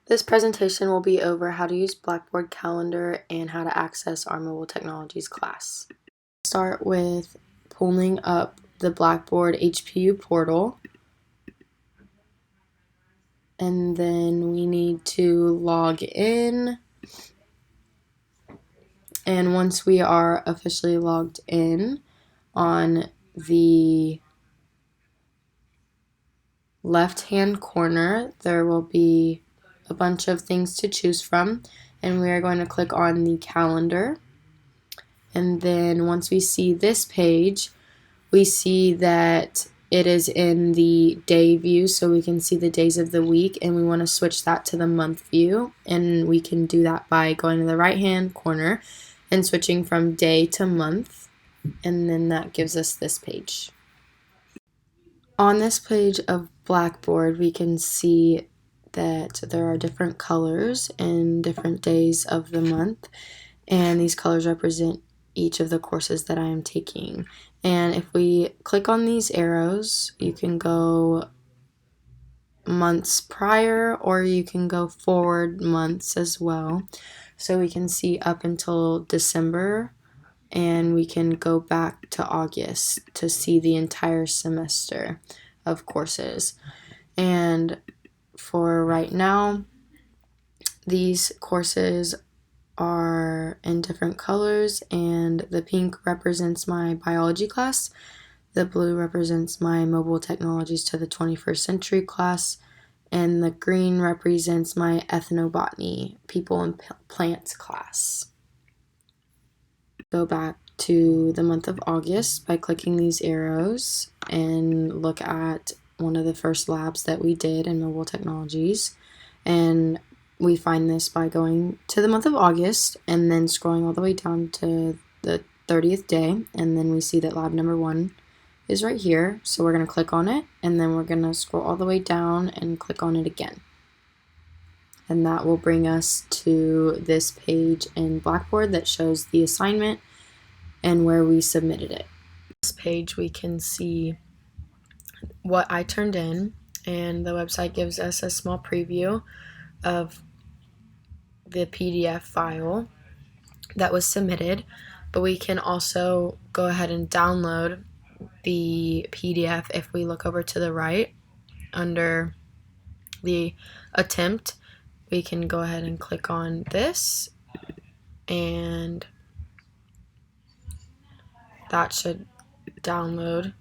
This presentation will be over how to use Blackboard Calendar and how to access our mobile technologies class. Start with pulling up the Blackboard HPU portal, and then we need to log in. And once we are officially logged in, on the left-hand corner there will be a bunch of things to choose from, and we are going to click on the calendar. And then once we see this page, we see that it is in the day view, so we can see the days of the week, and we want to switch that to the month view, and we can do that by going to the right hand corner and switching from day to month, and then that gives us this page. On this page of Blackboard, we can see that there are different colors and different days of the month, and these colors represent each of the courses that I am taking. And if we click on these arrows, you can go months prior, or you can go forward months as well. So we can see up until December, and we can go back to August to see the entire semester of courses. And for right now, these courses are in different colors, and the pink represents my biology class, the blue represents my mobile technologies to the 21st century class, and the green represents my ethnobotany, people and plants class. Go back to the month of August by clicking these arrows and look at one of the first labs that we did in mobile technologies, and we find this by going to the month of August and then scrolling all the way down to the 30th day, and then we see that lab number 1 is right here, so we're going to click on it, and then we're going to scroll all the way down and click on it again. And that will bring us to this page in Blackboard that shows the assignment and where we submitted it. This page we can see what I turned in, and the website gives us a small preview of the PDF file that was submitted, but we can also go ahead and download the PDF. If we look over to the right under the attempt, we can go ahead and click on this, and that should download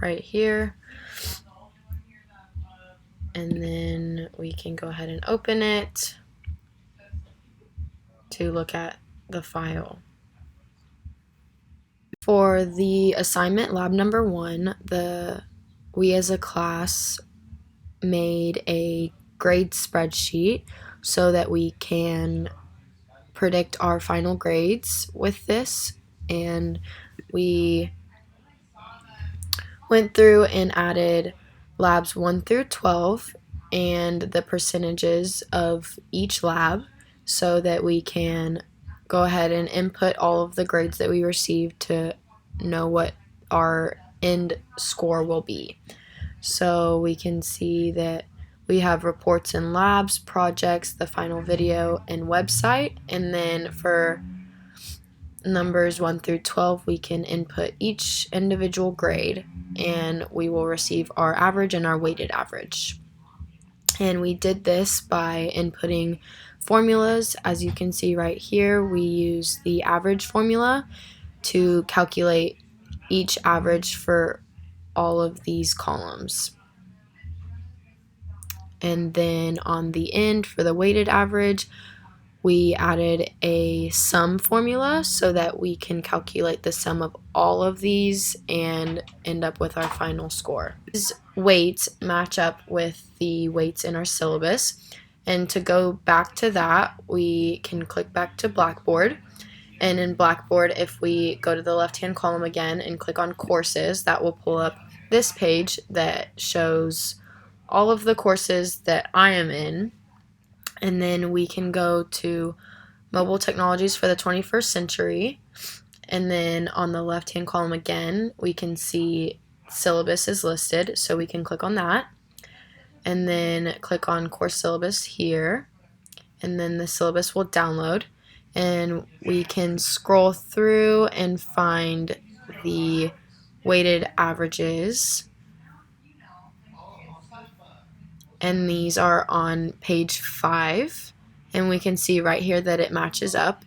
right here, and then we can go ahead and open it to look at the file. For the assignment lab number 1, we as a class made a grade spreadsheet so that we can predict our final grades with this, and we went through and added labs 1 through 12 and the percentages of each lab so that we can go ahead and input all of the grades that we received to know what our end score will be. So we can see that we have reports and labs, projects, the final video, and website, and then for numbers 1 through 12 we can input each individual grade, and we will receive our average and our weighted average. And we did this by inputting formulas. As you can see right here, we use the average formula to calculate each average for all of these columns. And then on the end for the weighted average, we added a sum formula so that we can calculate the sum of all of these and end up with our final score. These weights match up with the weights in our syllabus, and to go back to that, we can click back to Blackboard. And in Blackboard, if we go to the left-hand column again and click on courses, that will pull up this page that shows all of the courses that I am in. And then we can go to mobile technologies for the 21st century, and then on the left hand column again we can see syllabus is listed, so we can click on that. and then click on course syllabus here, and then the syllabus will download, and we can scroll through and find the weighted averages, and these are on page 5, and we can see right here that it matches up.